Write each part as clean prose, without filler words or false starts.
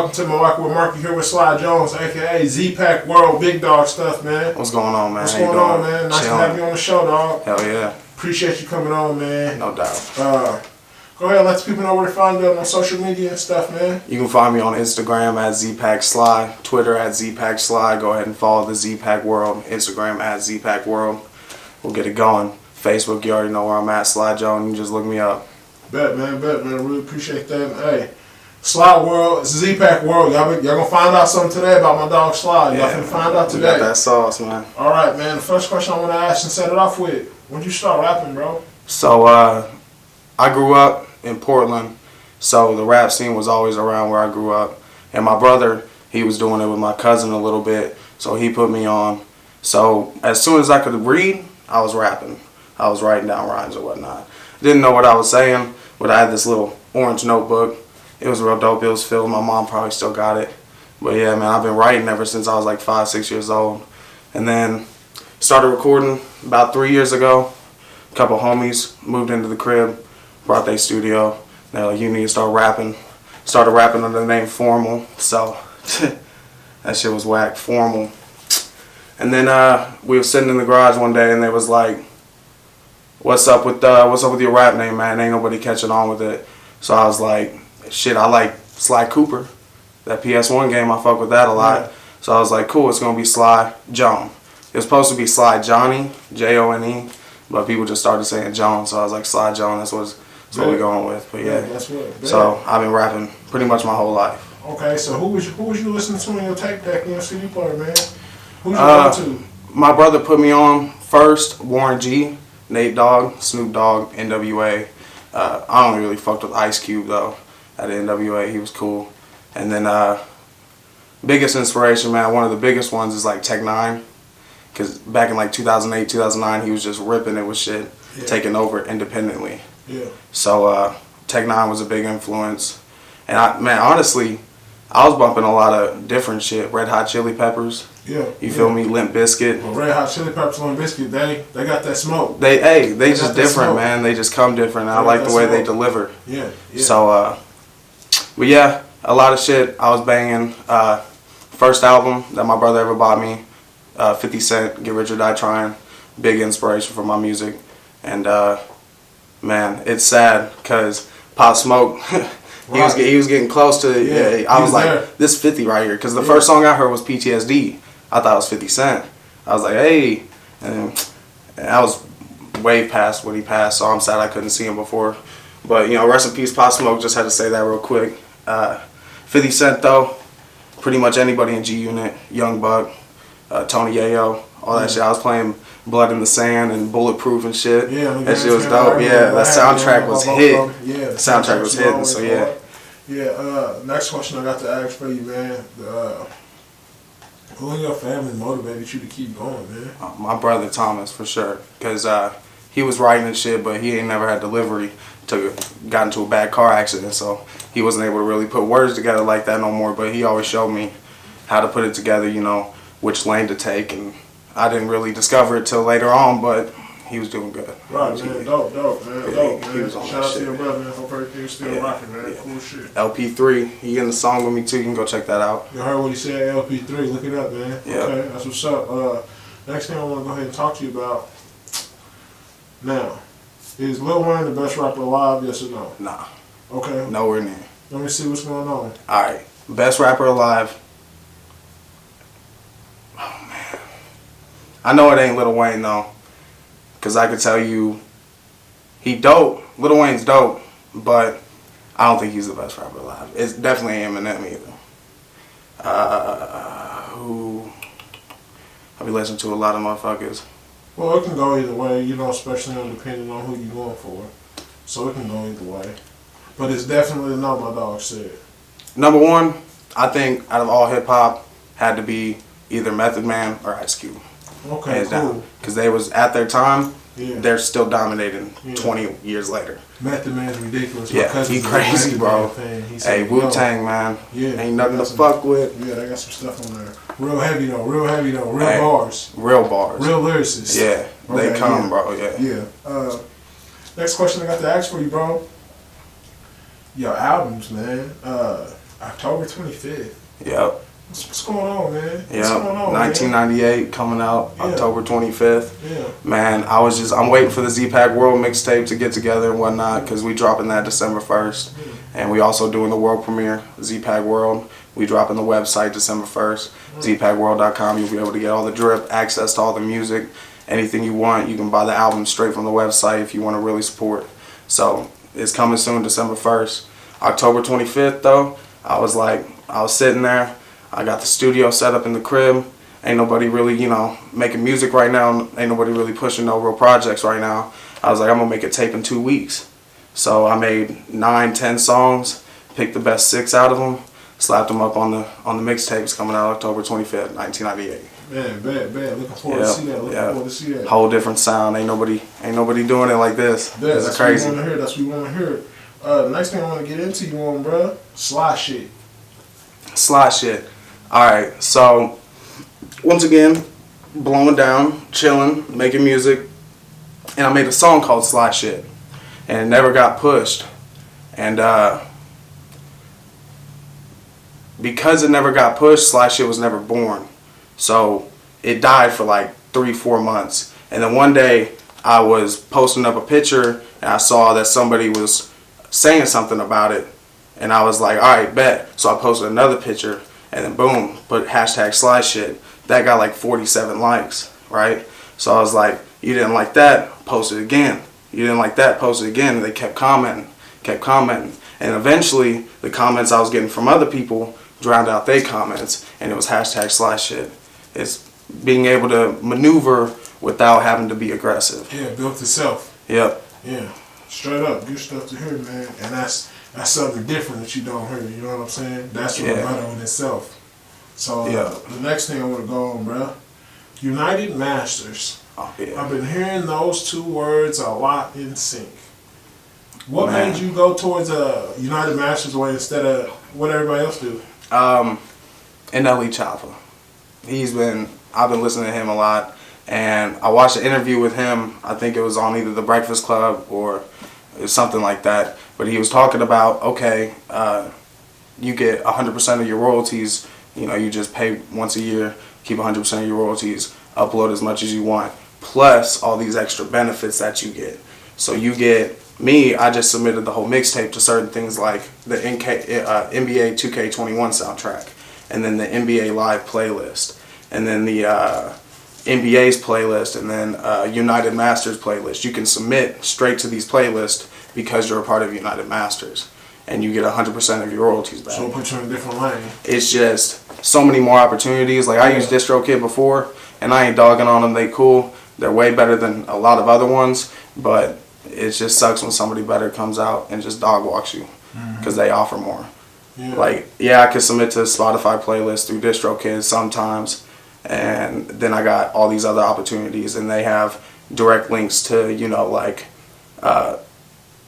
Welcome to Muhlarkey with Markie here with Sly Jone, aka ZPAK World Big Dog stuff, man. What's going on, man? What's going on, man? Nice to have you on the show, dog. Hell yeah. Appreciate you coming on, man. No doubt. Go ahead, let the people know where to find you on social media and stuff, man. You can find me on Instagram at ZPAK Sly, Twitter at ZPAK Sly. Go ahead and follow the ZPAK World, Instagram at ZPAK World. We'll get it going. Facebook, you already know where I'm at, Sly Jone. You can just look me up. Bet, man. Really appreciate that. Hey, Sly World, it's ZPAK World. Y'all gonna find out something today about my dog Sly. Y'all can find out today. We got that sauce, man. All right, man. The first question I want to ask and set it off with: when did you start rapping, bro? So, I grew up in Portland, so the rap scene was always around where I grew up. And my brother, he was doing it with my cousin a little bit, so he put me on. So as soon as I could read, I was rapping. I was writing down rhymes or whatnot. Didn't know what I was saying, but I had this little orange notebook. It was real dope. It was filled. My mom probably still got it. But yeah, man, I've been writing ever since I was like 5, 6 years old. And then started recording about 3 years ago. A couple homies moved into the crib, brought their studio. They're like, you need to start rapping. Started rapping under the name Formal. So that shit was whack, Formal. And then we were sitting in the garage one day and they was like, what's up with your rap name, man? Ain't nobody catching on with it. So I was like, shit, I like Sly Cooper. That PS1 game, I fuck with that a lot. Yeah. So I was like, cool, it's gonna be Sly Jone. It was supposed to be Sly Johnny, Jone, but people just started saying Jone, so I was like, Sly Jone, that's what we're going with. But yeah, that's what. So I've been rapping pretty much my whole life. Okay, so who was you listening to in your tape deck and your CD player, man? Who you going to? My brother put me on first, Warren G, Nate Dogg, Snoop Dogg, NWA. I don't really fucked with Ice Cube though. At NWA, he was cool. And then biggest inspiration, man, one of the biggest ones is like Tech Nine. Because back in like 2008, 2009, he was just ripping it with shit, taking over independently. Yeah. So Tech Nine was a big influence. And man, honestly, I was bumping a lot of different shit. Red Hot Chili Peppers. Yeah. You feel me? Limp Bizkit. Well, Red Hot Chili Peppers, Limp Bizkit, they got that smoke. They just different, man. They just come different. I like the way they deliver. Yeah. So, but yeah, a lot of shit I was banging. First album that my brother ever bought me, 50 Cent, Get Rich or Die Trying. Big inspiration for my music. And man, it's sad because Pop Smoke, he was getting close to. Yeah, I was like, there. This 50 right here, because the first song I heard was PTSD. I thought it was 50 Cent. I was like, hey, and I was way past when he passed, so I'm sad I couldn't see him before. But, you know, rest in peace, Pop Smoke. Just had to say that real quick. 50 Cent, though, pretty much anybody in G Unit, Young Buck, Tony Yayo, all that shit. I was playing Blood in the Sand and Bulletproof and shit. Yeah, that shit was dope. Yeah, that soundtrack was hit. Yeah, the soundtrack was hitting, so yeah. Yeah, next question I got to ask for you, man. Who in your family motivated you to keep going, man? My brother Thomas, for sure. Because he was writing and shit, but he ain't never had delivery. Got into a bad car accident, so he wasn't able to really put words together like that no more. But he always showed me how to put it together, you know, which lane to take. And I didn't really discover it till later on, but he was doing good. Right, man. Dope, man. Dope, man. Shout out to your brother, man. Hope everything's still rocking, man. Cool shit. LP3, he in the song with me too. You can go check that out. You heard what he said, LP3. Look it up, man. Yeah. Okay, that's what's up. Next thing I want to go ahead and talk to you about. Now, is Lil Wayne the best rapper alive, yes or no? Nah. Okay. Nowhere near. Let me see what's going on. Alright. Best rapper alive. Oh, man. I know it ain't Lil Wayne, though. Because I could tell you, he dope. Lil Wayne's dope. But I don't think he's the best rapper alive. It's definitely Eminem either. Who? I be listening to a lot of motherfuckers. Well, it can go either way, you know, especially depending on who you're going for. So it can go either way. But it's definitely not my dog said. Number one, I think out of all hip hop, had to be either Method Man or Ice Cube. Okay, cool. Because they was at their time, they're still dominating 20 years later. Method Man's ridiculous. Yeah, he crazy, bro. Hey, Wu-Tang, man. Yeah, ain't nothing to fuck with. Yeah, they got some stuff on there. Real heavy though. Real bars. Real bars. Real lyricists. Yeah, they come, bro. Yeah. Yeah. Next question I got to ask for you, bro. Your albums, man. October 25th. Yep. What's going on, man? What's Yep. going on, 1998 man? Coming out October 25th. Yeah. Man, I'm waiting for the ZPAK World mixtape to get together and whatnot because we dropping that December 1st. And we also doing the world premiere, ZPAK World. We dropping the website December 1st, zpakworld.com. You'll be able to get all the drip, access to all the music, anything you want. You can buy the album straight from the website if you want to really support. So it's coming soon, December 1st. October 25th, though, I was sitting there. I got the studio set up in the crib. Ain't nobody really, making music right now. Ain't nobody really pushing no real projects right now. I was like, I'm going to make a tape in 2 weeks. So I made 9, 10 songs, picked the best 6 out of them, slapped them up on the mixtapes coming out October 25th, 1998. Man, bad. Looking forward to see that. Looking forward to see that. Whole different sound. Ain't nobody doing it like this. That's crazy. That's what we want to hear. The next thing I want to get into you on, bro, Sly shit. Sly shit. Alright, so once again, blowing down, chilling, making music, and I made a song called Sly Shit, and it never got pushed. And because it never got pushed, Sly Shit was never born. So it died for like 3-4 months. And then one day I was posting up a picture and I saw that somebody was saying something about it, and I was like, alright, bet. So I posted another picture, and then boom, put hashtag Sly Shit. That got like 47 likes, right? So I was like, you didn't like that, post it again. You didn't like that, post it again. And they kept commenting. And eventually, the comments I was getting from other people drowned out their comments, and it was hashtag Sly Shit. It's being able to maneuver without having to be aggressive. Yeah, built itself. Yep. Yeah, straight up, good stuff to hear, man. And that's something different that you don't hear. You know what I'm saying? That's what better in itself. So the next thing I want to go on, bro, United Masters. Oh, yeah. I've been hearing those 2 words a lot in sync. What made you go towards a United Masters way instead of what everybody else do? NLE Choppa. I've been listening to him a lot, and I watched an interview with him. I think it was on either The Breakfast Club or something like that. But he was talking about, okay, you get 100% of your royalties. You just pay once a year, keep 100% of your royalties, upload as much as you want, plus all these extra benefits that you get. So you get, I just submitted the whole mixtape to certain things like the NBA 2K21 soundtrack, and then the NBA Live playlist, and then the NBA's playlist, and then United Masters playlist. You can submit straight to these playlists because you're a part of United Masters, and you get 100% of your royalties back. So it puts you in a different lane. It's just so many more opportunities. Like I used DistroKid before, and I ain't dogging on them. They cool. They're way better than a lot of other ones, but it just sucks when somebody better comes out and just dog walks you because they offer more. Yeah. Like, I could submit to Spotify playlists through DistroKid sometimes, and then I got all these other opportunities, and they have direct links to,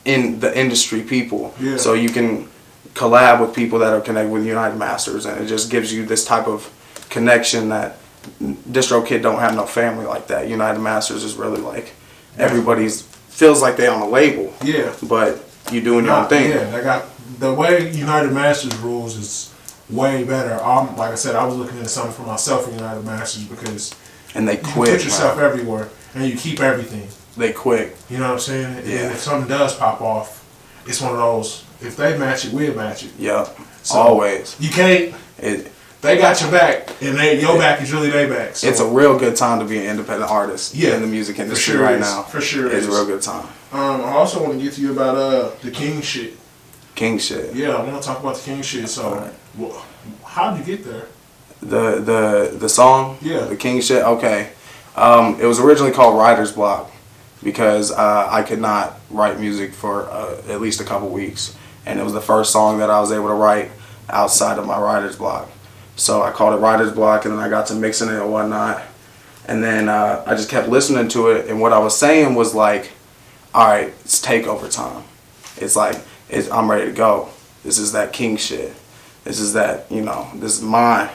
in the industry people. Yeah. So you can collab with people that are connected with United Masters, and it just gives you this type of connection that DistroKid don't have no family like that. United Masters is really like everybody's feels like they on a label. Yeah. But you doing your own thing. Yeah, they got the way United Masters rules is way better. Like I said, I was looking at something for myself in United Masters because they you put yourself everywhere and you keep everything. They quick. You know what I'm saying? Yeah. And if something does pop off, it's one of those. If they match it, we'll match it. Yep. So always. You can't. They got your back, and your back is really their back. So. It's a real good time to be an independent artist in the music industry right now. For sure, it's a real good time. I also want to get to you about the King shit. King shit. Yeah, I want to talk about the King shit. So, how did you get there? The song. Yeah. The King shit. Okay. It was originally called Writer's Block because I could not write music for at least a couple weeks, and it was the first song that I was able to write outside of my writer's block. So I called it Writer's Block, and then I got to mixing it and whatnot. And then I just kept listening to it, and what I was saying was like, all right, it's takeover time. It's like, I'm ready to go. This is that king shit. This is that, this is my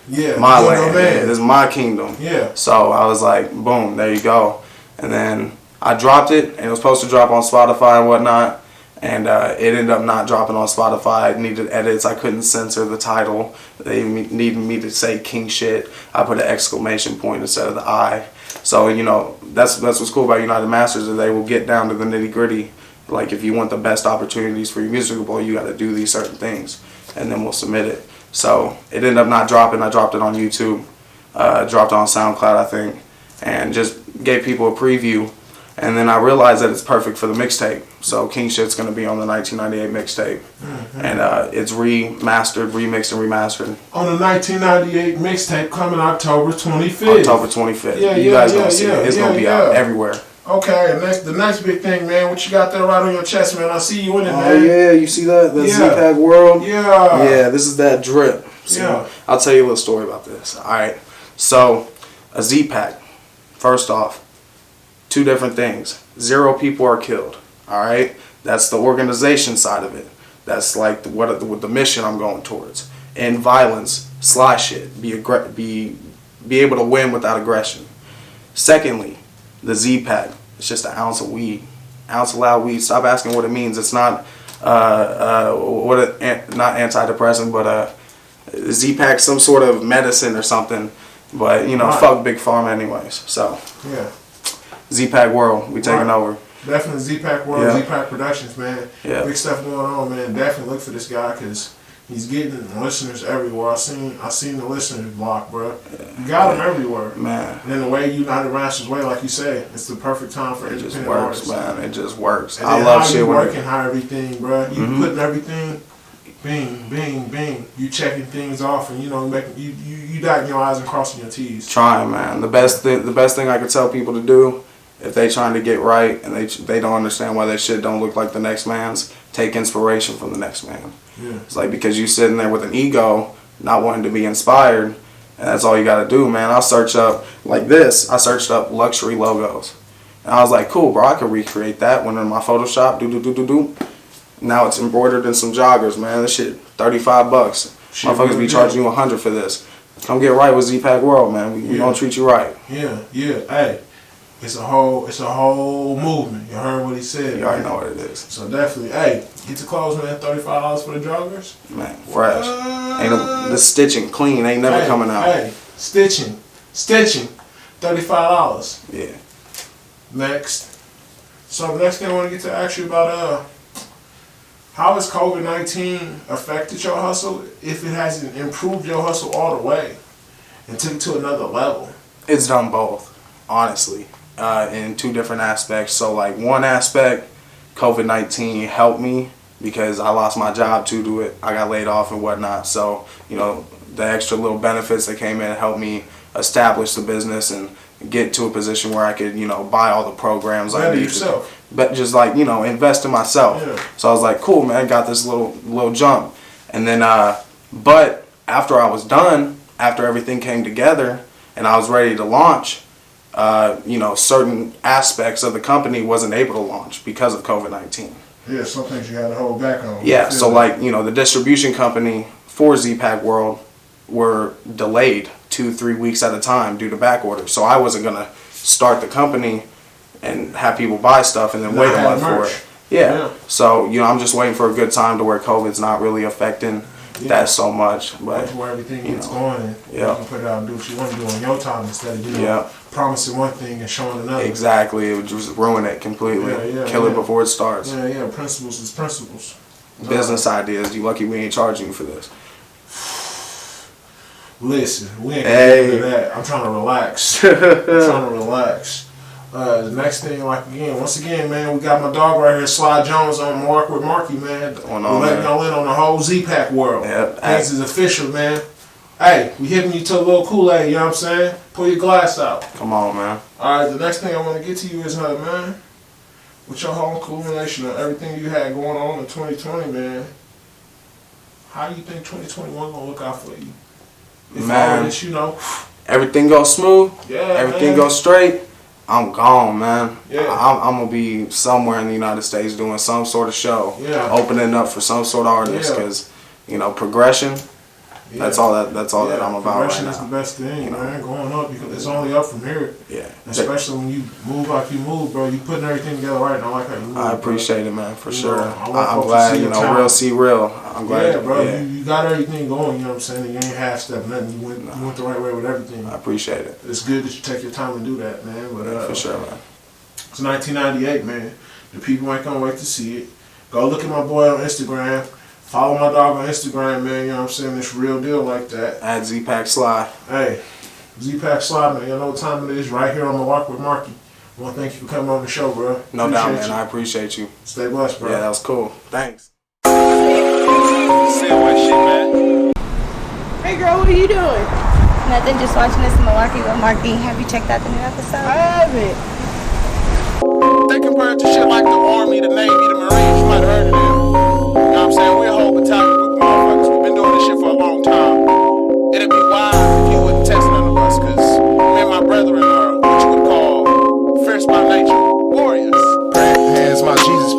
land. This is my kingdom. Yeah. So I was like, boom, there you go. And then I dropped it, and it was supposed to drop on Spotify and whatnot. And it ended up not dropping on Spotify. I needed edits. I couldn't censor the title. They needed me to say king shit. I put an exclamation point instead of the I. So, you know, that's what's cool about United Masters, is they will get down to the nitty gritty. Like, if you want the best opportunities for your music, boy, you got to do these certain things, and then we'll submit it. So it ended up not dropping. I dropped it on YouTube, dropped it on SoundCloud, I think, and just gave people a preview. And then I realized that it's perfect for the mixtape. So King Shit's going to be on the 1998 mixtape. Mm-hmm. And it's remixed, and remastered. On the 1998 mixtape coming October 25th. October 25th. Yeah, you guys going to see it. It's going to be out everywhere. Okay, and the next big thing, man. What you got there right on your chest, man? I see you in it, man. Oh, yeah. You see that? The ZPAK World? Yeah. Yeah, this is that drip. So, yeah. I'll tell you a little story about this. All right. So, a ZPAK, first off, two different things. 0 people are killed. All right, that's the organization side of it. That's like what the mission I'm going towards. In violence, sly shit. Be able to win without aggression. Secondly, the ZPAK. It's just an ounce of weed, ounce of loud weed. Stop asking what it means. It's not not antidepressant, but ZPAK, some sort of medicine or something. But you know, fuck Big Pharma anyways. So yeah. ZPAK World, we taking over. Definitely ZPAK World, ZPAK Productions, man. Yeah. Big stuff going on, man. Definitely look for this guy, because he's getting listeners everywhere. I seen the listeners block, bro. You got them everywhere, man. And then the way United Masters way, like you say, it's the perfect time for independent artists. Man. It just works. And I love shit. Working how everything, bro. You putting everything. Bing, bing, bing. You checking things off, and you know, making you dotting your I's and crossing your T's. Trying, man. The best thing I could tell people to do, if they trying to get right and they don't understand why their shit don't look like the next man's, take inspiration from the next man. Yeah. It's like, because you sitting there with an ego, not wanting to be inspired, and that's all you got to do, man. I'll search up like this. I searched up luxury logos, and I was like, cool, bro. I could recreate that. Went in my Photoshop, do. Now it's embroidered in some joggers, man. This shit, $35. Motherfuckers be charging you $100 for this. Come get right with ZPAK World, man. We gonna treat you right. Yeah. Hey, it's a whole movement. You heard what he said. You already know what it is. So definitely, hey, get your clothes, man. $35 for the joggers. Man, fresh. The stitching clean. Ain't never coming out. Hey, stitching, $35. Yeah. Next. So the next thing I want to get to ask you about how has COVID-19 affected your hustle, if it hasn't improved your hustle all the way and took it to another level? It's done both, honestly, in two different aspects. So, like, one aspect, COVID-19 helped me because I lost my job due to it. I got laid off and whatnot. So, you know, the extra little benefits that came in helped me establish the business and get to a position where I could, you know, buy all the programs I need. But just like, you know, invest in myself. Yeah. So I was like, cool, man, got this little jump. And then, but after I was done, after everything came together and I was ready to launch, you know, certain aspects of the company wasn't able to launch because of COVID-19. Yeah, some things you had to hold back on. Yeah, so like, you know, the distribution company for ZPAK World were delayed 2-3 weeks at a time due to back orders. So I wasn't going to start the company and have people buy stuff and then wait a month for it. Yeah. So, you know, I'm just waiting for a good time to where COVID's not really affecting that so much. But where everything gets going and you can put it out and do what you want to do on your time instead of, you know, promising one thing and showing another. Exactly. It would just ruin it completely. Kill it before it starts. Yeah. Principles is principles. Business ideas. You lucky we ain't charging you for this. Listen, we ain't gonna get into that. I'm trying to relax. The next thing, once again, man, we got my dog right here, Sly Jones, on Mark with Markie, man. We're letting y'all in on the whole ZPAK world. Things is official, man. Hey, we hitting you to a little Kool-Aid, you know what I'm saying? Pull your glass out. Come on, man. Alright, the next thing I want to get to you is, man, with your whole culmination of everything you had going on in 2020, man, how do you think 2021 gonna look out for you? If all this, you know, everything goes smooth, everything goes straight, I'm gone, man. I'm gonna be somewhere in the United States doing some sort of show, opening up for some sort of artist, because you know, progression That's all that I'm about right progression now. is the best thing, man. Going up, because it's only up from here. Yeah. Especially when you move like you move, bro. You putting everything together right, and I like how you move. I appreciate it, man, for sure. I'm glad, real see real. I'm glad. Yeah, bro. Yeah. You got everything going, you know what I'm saying? You ain't half-stepping nothing. You went the right way with everything. I appreciate it. It's good that you take your time and do that, man. But for sure, man. It's 1998, man. The people ain't gonna wait to see it. Go look at my boy on Instagram. Follow my dog on Instagram, man. You know what I'm saying? It's real deal like that. At ZPAK Sly. Hey, ZPAK Sly, man. You know what time it is? Right here on the Walk with Markie. I want to thank you for coming on the show, bro. No doubt, man. I appreciate you. Stay blessed, bro. Yeah, that was cool. Thanks. Say what shit, man. Hey girl, what are you doing? Nothing, just watching this Muhlarkey with Markie. Have you checked out the new episode? I haven't. They compared to shit like the Army, the Navy, the Marines. You might have heard of them. You know what I'm saying? We're a whole battalion group of motherfuckers. We've been doing this shit for a long time. It'd be wild if you wouldn't text none of us, because me and my brethren are what you would call fierce by nature warriors. Hands my Jesus